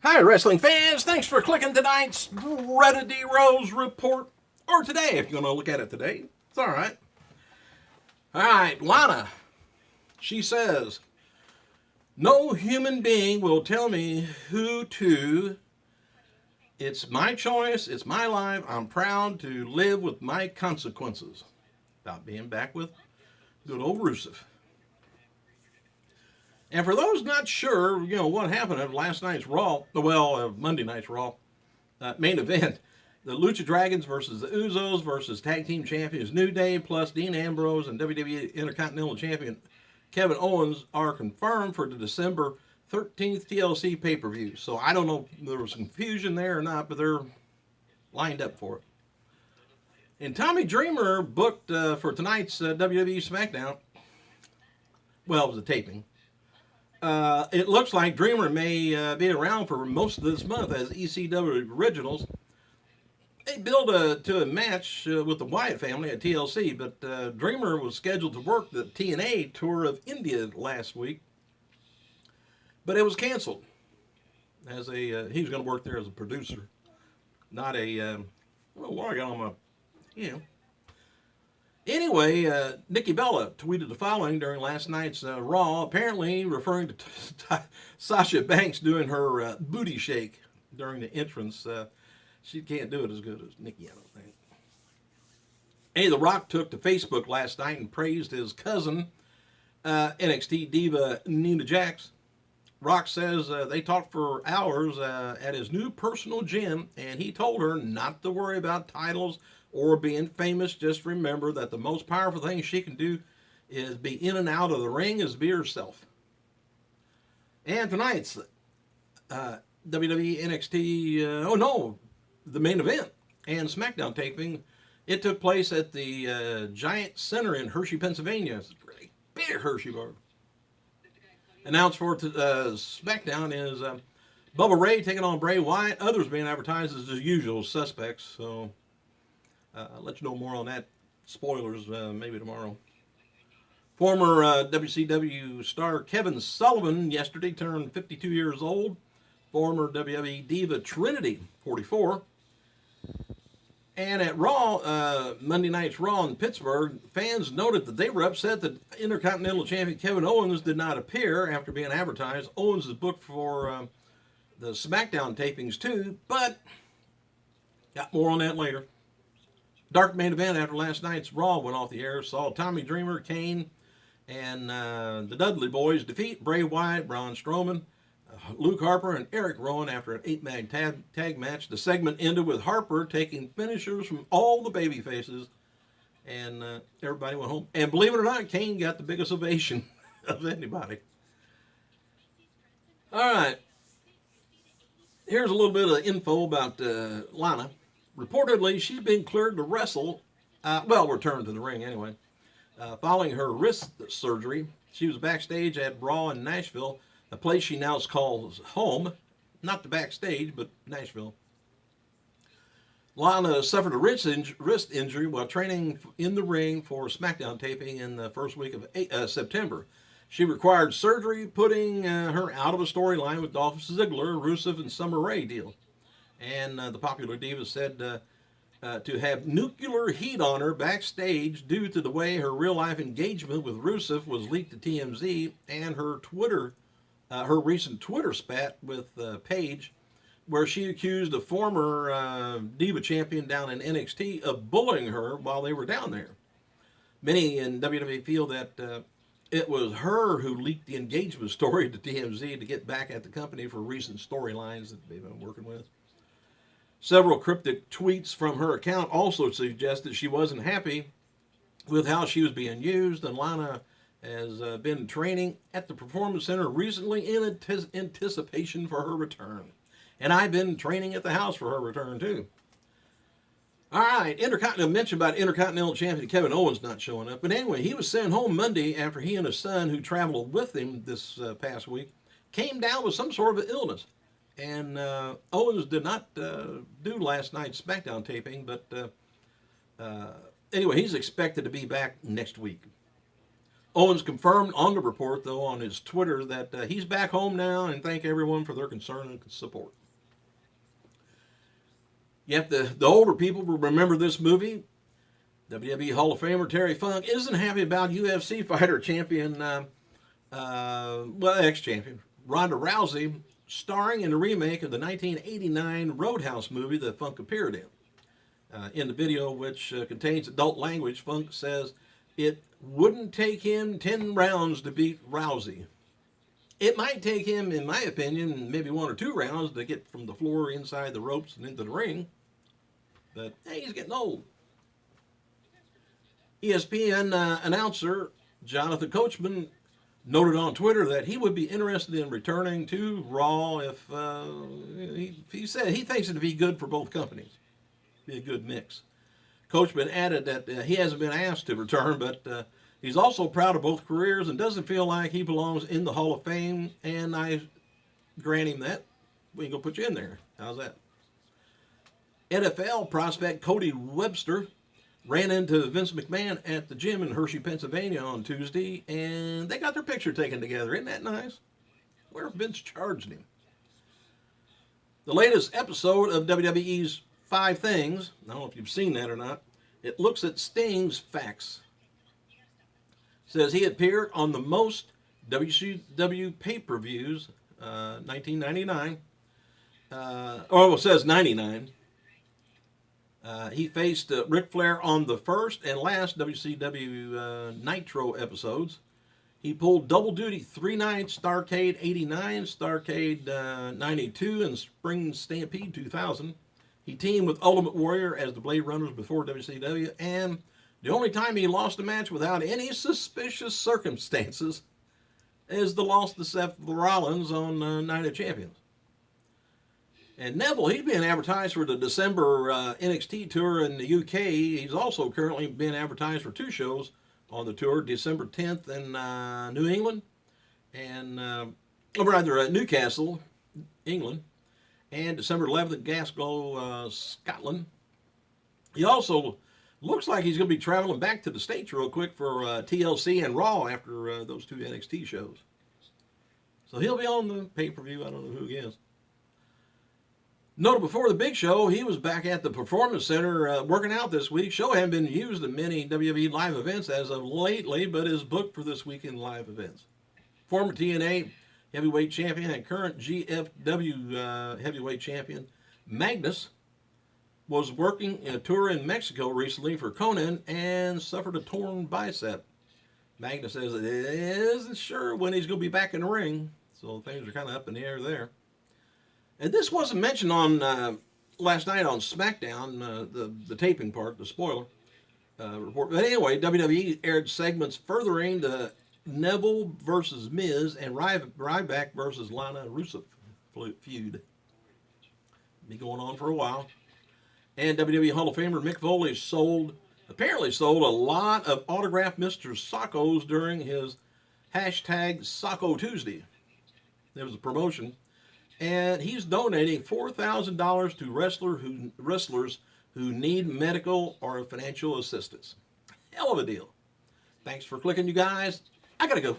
Hi, wrestling fans. Thanks for clicking tonight's WWE RAW's report. Or today, if you're going to look at it today. It's all right. All right, Lana. She says, no human being will tell me who to. It's my choice. It's my life. I'm proud to live with my consequences. About being back with good old Rusev. And for those not sure, what happened at last night's Raw, Monday night's Raw main event, the Lucha Dragons versus the Usos versus Tag Team Champions New Day plus Dean Ambrose and WWE Intercontinental Champion Kevin Owens are confirmed for the December 13th TLC pay-per-view. So I don't know if there was confusion there or not, but they're lined up for it. And Tommy Dreamer booked for tonight's WWE SmackDown. Well, it was a taping. It looks like Dreamer may be around for most of this month as ECW Originals. They build to a match with the Wyatt family at TLC, but Dreamer was scheduled to work the TNA tour of India last week, but it was canceled. As he was going to work there as a producer, not a. What I got on my, Anyway, Nikki Bella tweeted the following during last night's Raw, apparently referring to Sasha Banks doing her booty shake during the entrance. She can't do it as good as Nikki, I don't think. Hey, The Rock took to Facebook last night and praised his cousin, NXT diva Nia Jax. Rock says they talked for hours at his new personal gym, and he told her not to worry about titles or being famous. Just remember that the most powerful thing she can do is be in and out of the ring, is be herself. And tonight's WWE NXT, the main event and SmackDown taping, it took place at the Giant Center in Hershey, Pennsylvania. It's a really big Hershey bar. Announced for SmackDown is Bubba Ray taking on Bray Wyatt. Others being advertised as the usual suspects. So I'll let you know more on that. Spoilers maybe tomorrow. Former WCW star Kevin Sullivan yesterday turned 52 years old. Former WWE diva Trinity, 44. And at Raw, Monday night's Raw in Pittsburgh, fans noted that they were upset that Intercontinental Champion Kevin Owens did not appear after being advertised. Owens is booked for the SmackDown tapings too, but got more on that later. Dark main event after last night's Raw went off the air saw Tommy Dreamer, Kane, and the Dudley Boys defeat Bray Wyatt, Braun Strowman, Luke Harper, and Eric Rowan after an 8-man tag match. The segment ended with Harper taking finishers from all the baby faces, and everybody went home. And believe it or not, Kane got the biggest ovation of anybody. All right. Here's a little bit of info about Lana. Reportedly, she's been cleared to wrestle, return to the ring anyway. Following her wrist surgery, she was backstage at Raw in Nashville, a place she now calls home, not the backstage, but Nashville. Lana suffered a wrist injury while training in the ring for SmackDown taping in the first week of September. She required surgery, putting her out of a storyline with Dolph Ziggler, Rusev, and Summer Rae deal. And the popular diva said to have nuclear heat on her backstage due to the way her real-life engagement with Rusev was leaked to TMZ, and her recent Twitter spat with Paige, where she accused a former diva champion down in NXT of bullying her while they were down there. Many in WWE feel that it was her who leaked the engagement story to TMZ to get back at the company for recent storylines that they've been working with. Several cryptic tweets from her account also suggested she wasn't happy with how she was being used, and Lana has been training at the Performance Center recently in anticipation for her return. And I've been training at the house for her return too. All right, mentioned about Intercontinental Champion Kevin Owens not showing up. But anyway, he was sent home Monday after he and his son, who traveled with him this past week, came down with some sort of an illness. And Owens did not do last night's SmackDown taping, but anyway, he's expected to be back next week. Owens confirmed on the report, though, on his Twitter that he's back home now and thank everyone for their concern and support. Yet the older people will remember this movie. WWE Hall of Famer Terry Funk isn't happy about UFC fighter champion, ex-champion, Ronda Rousey, starring in a remake of the 1989 Roadhouse movie that Funk appeared in. In the video, which contains adult language, Funk says it wouldn't take him 10 rounds to beat Rousey. It might take him, in my opinion, maybe 1 or 2 rounds to get from the floor inside the ropes and into the ring. But, hey, he's getting old. ESPN announcer Jonathan Coachman noted on Twitter that he would be interested in returning to Raw if he said he thinks it would be good for both companies. Be a good mix. Coachman added that he hasn't been asked to return, but he's also proud of both careers and doesn't feel like he belongs in the Hall of Fame, and I grant him that. We can go put you in there. How's that? NFL prospect Cody Webster ran into Vince McMahon at the gym in Hershey, Pennsylvania on Tuesday, and they got their picture taken together. Isn't that nice? Where Vince charged him. The latest episode of WWE's 5 Things, I don't know if you've seen that or not, it looks at Sting's facts. It says he appeared on the most WCW pay-per-views, 1999. It says 99. He faced Ric Flair on the first and last WCW Nitro episodes. He pulled double duty 3 nights, Starrcade 89, Starrcade 92, and Spring Stampede 2000. He teamed with Ultimate Warrior as the Blade Runners before WCW, and the only time he lost a match without any suspicious circumstances is the loss to Seth Rollins on Night of Champions. And Neville, he's being advertised for the December NXT tour in the UK. He's also currently being advertised for 2 shows on the tour, December 10th in New England, and Newcastle, England, and December 11th in Glasgow, Scotland. He also looks like he's going to be traveling back to the States real quick for TLC and Raw after those 2 NXT shows. So he'll be on the pay-per-view. I don't know who he is. Noted before the big show, he was back at the Performance Center working out this week. Show hadn't been used in many WWE live events as of lately, but is booked for this weekend live events. Former TNA heavyweight champion and current GFW heavyweight champion Magnus was working a tour in Mexico recently for Conan and suffered a torn bicep. Magnus says it isn't sure when he's going to be back in the ring, so things are kind of up in the air there. And this wasn't mentioned on last night on SmackDown, the taping part, the spoiler report. But anyway, WWE aired segments furthering the Neville versus Miz and Ryback versus Lana and Rusev feud. Be going on for a while. And WWE Hall of Famer Mick Foley apparently sold a lot of autographed Mr. Sockos during his hashtag Socko Tuesday. There was a promotion. And he's donating $4,000 to wrestlers who need medical or financial assistance. Hell of a deal. Thanks for clicking, you guys. I gotta go.